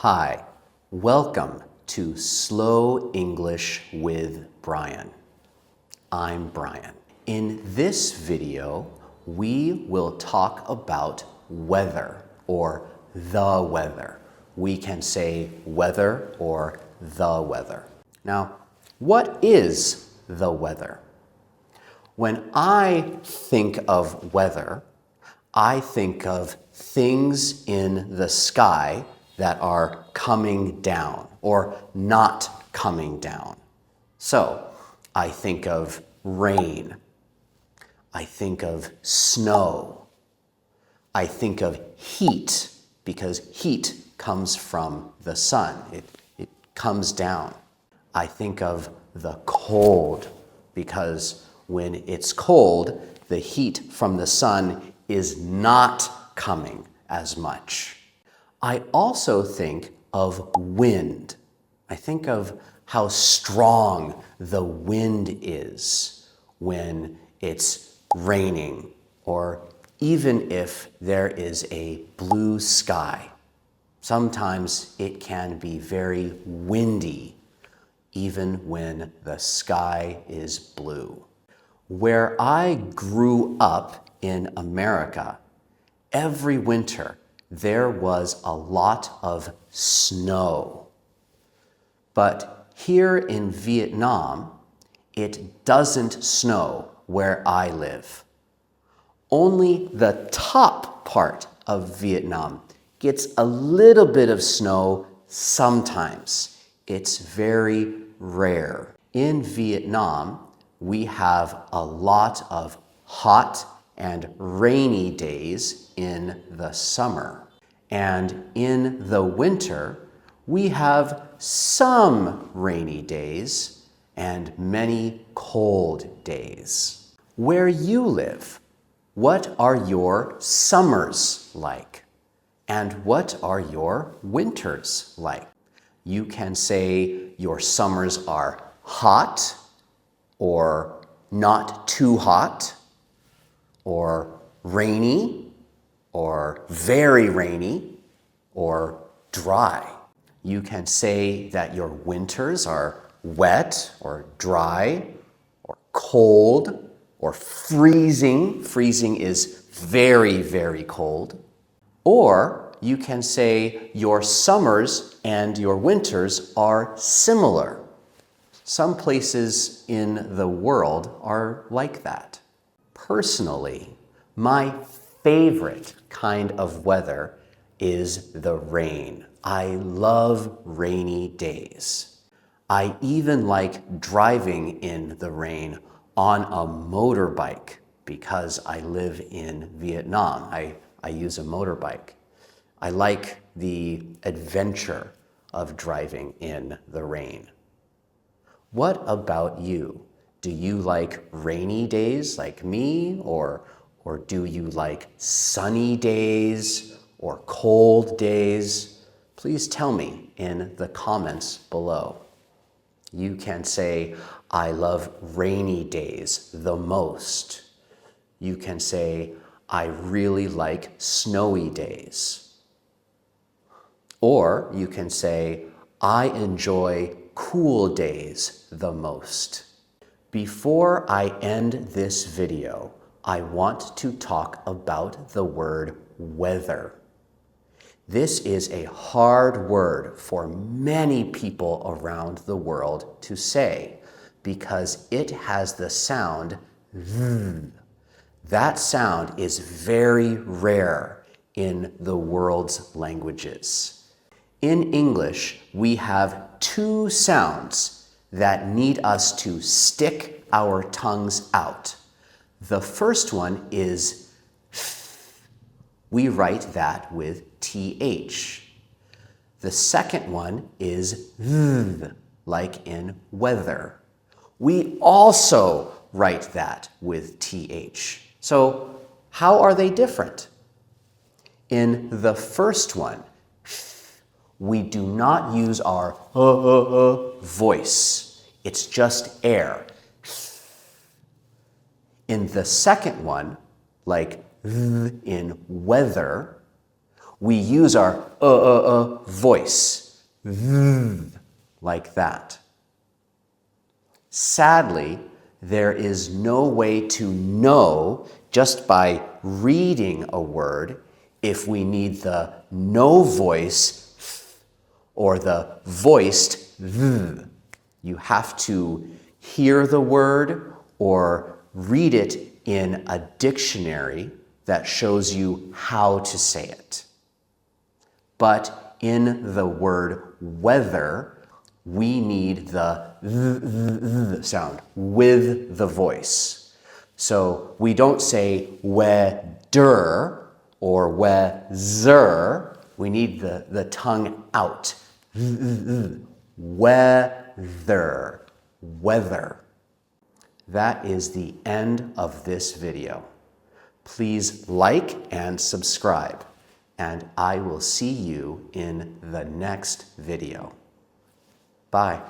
Hi, welcome to Slow English with Brian. I'm Brian. In this video, we will talk about weather or the weather. We can say weather or the weather. Now, what is the weather? When I think of weather, I think of things in the sky that are coming down or not coming down. So I think of rain. I think of snow. I think of heat because heat comes from the sun. It comes down. I think of the cold because when it's cold, the heat from the sun is not coming as much. I also think of wind. I think of how strong the wind is when it's raining or even if there is a blue sky. Sometimes it can be very windy even when the sky is blue. Where I grew up in America, every winter there was a lot of snow. But here in Vietnam, it doesn't snow where I live. Only the top part of Vietnam gets a little bit of snow sometimes. It's very rare. In Vietnam, we have a lot of hot and rainy days in the summer. And in the winter, we have some rainy days and many cold days. Where you live, what are your summers like? And what are your winters like? You can say your summers are hot or not too hot, or rainy, or very rainy, or dry. You can say that your winters are wet, or dry, or cold, or freezing. Freezing is very, very cold. Or you can say your summers and your winters are similar. Some places in the world are like that. Personally, my favorite kind of weather is the rain. I love rainy days. I even like driving in the rain on a motorbike because I live in Vietnam. I use a motorbike. I like the adventure of driving in the rain. What about you? Do you like rainy days like me, or do you like sunny days or cold days? Please tell me in the comments below. You can say, I love rainy days the most. You can say, I really like snowy days. Or you can say, I enjoy cool days the most. Before I end this video, I want to talk about the word weather. This is a hard word for many people around the world to say because it has the sound V. That sound is very rare in the world's languages. In English, we have two sounds that need us to stick our tongues out. The first one is th. We write that with TH. The second one is th, like in weather. We also write that with TH. So how are they different? In the first one, we do not use our voice. It's just air. In the second one, like in weather, We use our voice, like that. Sadly, there is no way to know just by reading a word if we need the no voice or the voiced th. You have to hear the word or read it in a dictionary that shows you how to say it. But in the word weather, we need the th sound with the voice. So we don't say weather or weather. We need the tongue out. Weather, weather. That is the end of this video. Please like and subscribe, and I will see you in the next video. Bye.